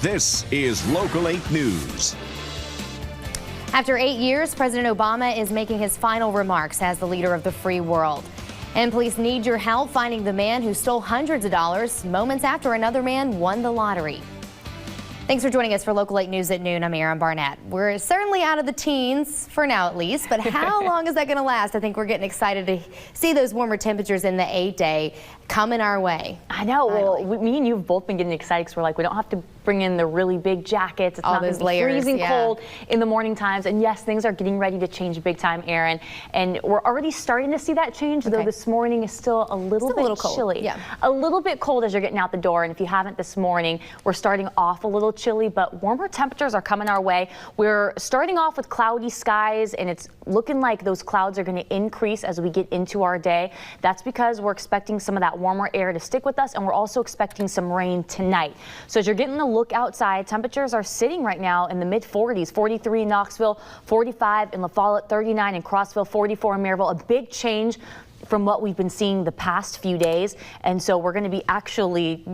This is Local 8 News. After 8 years, President Obama is making his final remarks as the leader of the free world. And police need your help finding the man who stole hundreds of dollars moments after another man won the lottery. Thanks for joining us for Local 8 News at noon. I'm Erin Barnett. We're certainly out of the teens, for now at least, but how long is that going to last? I think we're getting excited to see those warmer temperatures in the 8-day coming our way. I know. Well, me and you have both been getting excited because we're like, we don't have to bring in the really big jackets. It's all not going those to be layers, freezing cold in the morning times. And yes, things are getting ready to change big time, Erin. And we're already starting to see that change, though this morning is still a little bit chilly. Yeah. A little bit cold as you're getting out the door. And if you haven't this morning, we're starting off a little chilly, but warmer temperatures are coming our way. We're starting off with cloudy skies, and it's looking like those clouds are going to increase as we get into our day. That's because we're expecting some of that warmer air to stick with us, and we're also expecting some rain tonight. So as you're getting a look outside, temperatures are sitting right now in the mid-40s, 43 in Knoxville, 45 in La Follette, 39 in Crossville, 44 in Maryville. A big change from what we've been seeing the past few days. And so we're going to be actually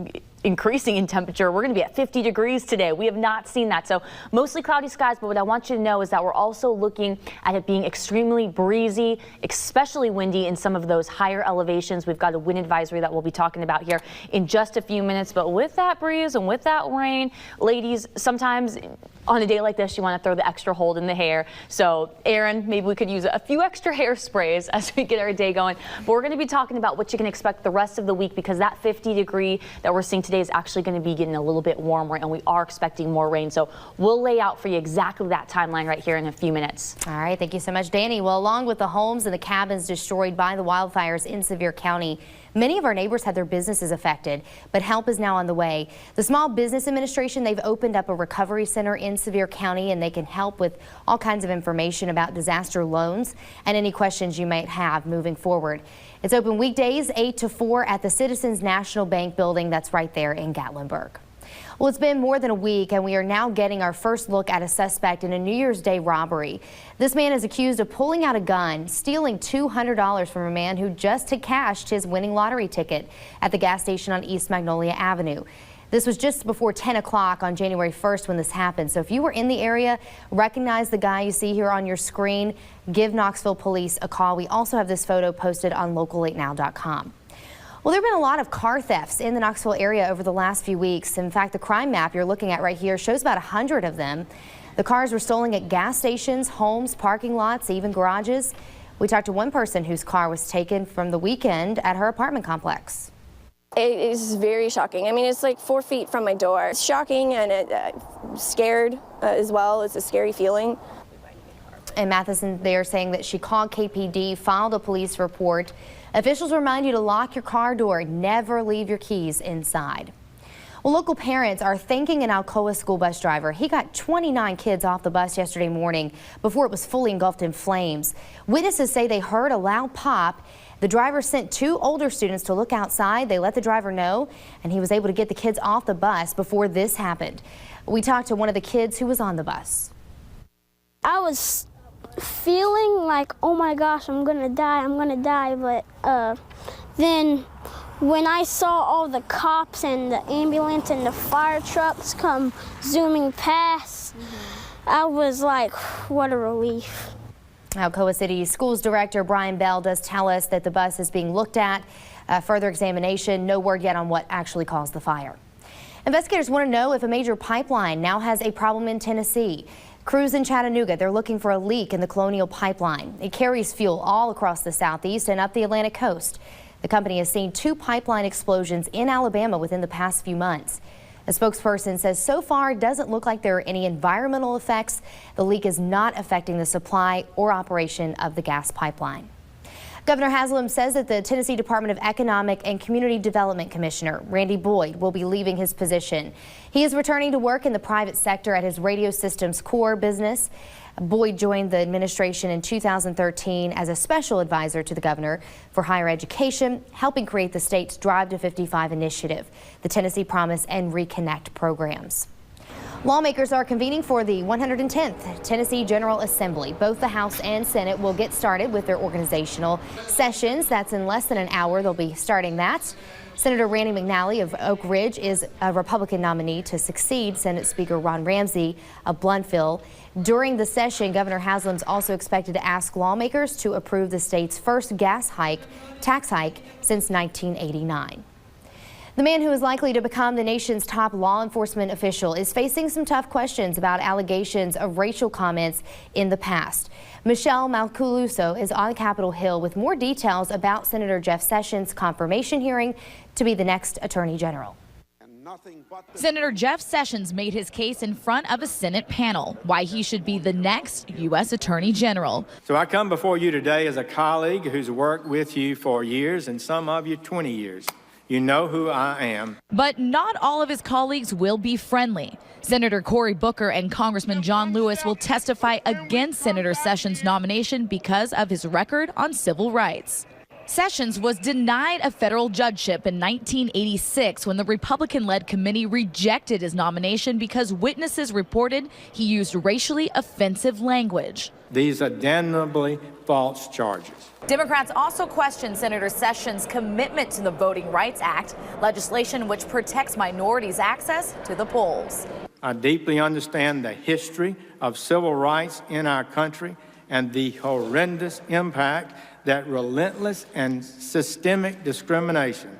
increasing in temperature. We're going to be at 50 degrees today. We have not seen that. So mostly cloudy skies, but what I want you to know is that we're also looking at it being extremely breezy, especially windy in some of those higher elevations. We've got a wind advisory that we'll be talking about here in just a few minutes. But with that breeze and with that rain, ladies, sometimes on a day like this, you want to throw the extra hold in the hair. So, Erin, maybe we could use a few extra hairsprays as we get our day going. But we're going to be talking about what you can expect the rest of the week, because that 50 degree that we're seeing today is actually going to be getting a little bit warmer, and we are expecting more rain. So we'll lay out for you exactly that timeline right here in a few minutes. All right. Thank you so much, Danny. Well, along with the homes and the cabins destroyed by the wildfires in Sevier County, many of our neighbors had their businesses affected, but help is now on the way. The Small Business Administration, they've opened up a recovery center in Sevier County, and they can help with all kinds of information about disaster loans and any questions you might have moving forward. It's open weekdays 8 to 4 at the Citizens National Bank building that's right there in Gatlinburg. Well, it's been more than a week, and we are now getting our first look at a suspect in a New Year's Day robbery. This man is accused of pulling out a gun, stealing $200 from a man who just had cashed his winning lottery ticket at the gas station on East Magnolia Avenue. This was just before 10 o'clock on January 1st when this happened. So if you were in the area, recognize the guy you see here on your screen, give Knoxville police a call. We also have this photo posted on local8now.com. Well, there have been a lot of car thefts in the Knoxville area over the last few weeks. In fact, the crime map you're looking at right here shows about 100 of them. The cars were stolen at gas stations, homes, parking lots, even garages. We talked to one person whose car was taken from the weekend at her apartment complex. It is very shocking. I mean, it's like 4 feet from my door. It's shocking and scared as well. It's a scary feeling. And Matheson, they are saying that she called KPD, filed a police report. Officials remind you to lock your car door. Never leave your keys inside. Well, local parents are thanking an Alcoa school bus driver. He got 29 kids off the bus yesterday morning before it was fully engulfed in flames. Witnesses say they heard a loud pop. The driver sent 2 older students to look outside. They let the driver know, and he was able to get the kids off the bus before this happened. We talked to one of the kids who was on the bus. I was feeling like, oh my gosh, I'm gonna die, but then when I saw all the cops and the ambulance and the fire trucks come zooming past, I was like, what a relief. Alcoa City Schools Director Brian Bell does tell us that the bus is being looked at. Further examination, no word yet on what actually caused the fire. Investigators want to know if a major pipeline now has a problem in Tennessee. Crews in Chattanooga, they're looking for a leak in the Colonial Pipeline. It carries fuel all across the southeast and up the Atlantic coast. The company has seen 2 pipeline explosions in Alabama within the past few months. A spokesperson says so far it doesn't look like there are any environmental effects. The leak is not affecting the supply or operation of the gas pipeline. Governor Haslam says that the Tennessee Department of Economic and Community Development Commissioner Randy Boyd will be leaving his position. He is returning to work in the private sector at his radio systems core business. Boyd joined the administration in 2013 as a special advisor to the governor for higher education, helping create the state's Drive to 55 initiative, the Tennessee Promise and Reconnect programs. Lawmakers are convening for the 110th Tennessee General Assembly. Both the House and Senate will get started with their organizational sessions. That's in less than an hour. They'll be starting that. Senator Randy McNally of Oak Ridge is a Republican nominee to succeed Senate Speaker Ron Ramsey of Bluntville. During the session, Governor Haslam's also expected to ask lawmakers to approve the state's first tax hike since 1989. The man who is likely to become the nation's top law enforcement official is facing some tough questions about allegations of racial comments in the past. Michelle Macaluso is on Capitol Hill with more details about Senator Jeff Sessions' confirmation hearing to be the next Attorney General. Senator Jeff Sessions made his case in front of a Senate panel why he should be the next U.S. Attorney General. So I come before you today as a colleague who's worked with you for years, and some of you 20 years. You know who I am. But not all of his colleagues will be friendly. Senator Cory Booker and Congressman John Lewis will testify against Senator Sessions' nomination because of his record on civil rights. Sessions was denied a federal judgeship in 1986 when the Republican-led committee rejected his nomination because witnesses reported he used racially offensive language. These are damnably false charges. Democrats also question Senator Sessions' commitment to the Voting Rights Act, legislation which protects minorities' access to the polls. I deeply understand the history of civil rights in our country and the horrendous impact that relentless and systemic discrimination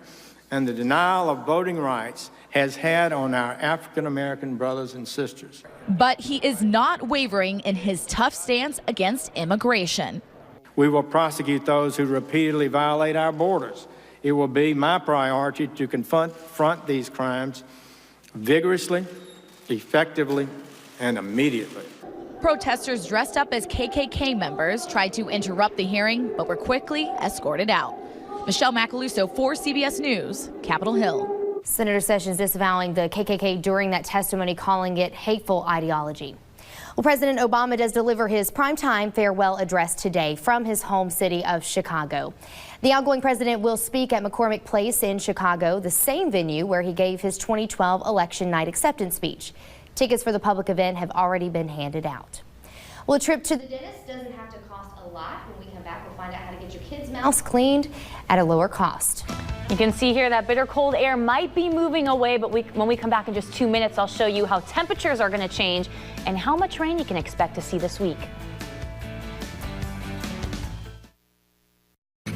and the denial of voting rights has had on our African-American brothers and sisters. But he is not wavering in his tough stance against immigration. We will prosecute those who repeatedly violate our borders. It will be my priority to confront these crimes vigorously, effectively, and immediately. Protesters dressed up as KKK members tried to interrupt the hearing, but were quickly escorted out. Michelle Macaluso for CBS News, Capitol Hill. Senator Sessions disavowing the KKK during that testimony, calling it hateful ideology. Well, President Obama does deliver his primetime farewell address today from his home city of Chicago. The outgoing president will speak at McCormick Place in Chicago, the same venue where he gave his 2012 election night acceptance speech. Tickets for the public event have already been handed out. Well, a trip to the dentist doesn't have to cost a lot. When we come back, we'll find out how to get your kids' mouths cleaned at a lower cost. You can see here that bitter cold air might be moving away, but when we come back in just 2 minutes, I'll show you how temperatures are going to change and how much rain you can expect to see this week.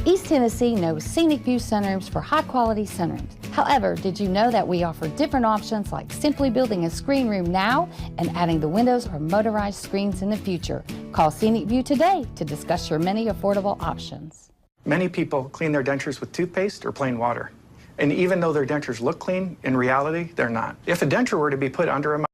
East Tennessee knows Scenic View sunrooms for high-quality sunrooms. However, did you know that we offer different options like simply building a screen room now and adding the windows or motorized screens in the future? Call Scenic View today to discuss your many affordable options. Many people clean their dentures with toothpaste or plain water. And even though their dentures look clean, in reality, they're not. If a denture were to be put under a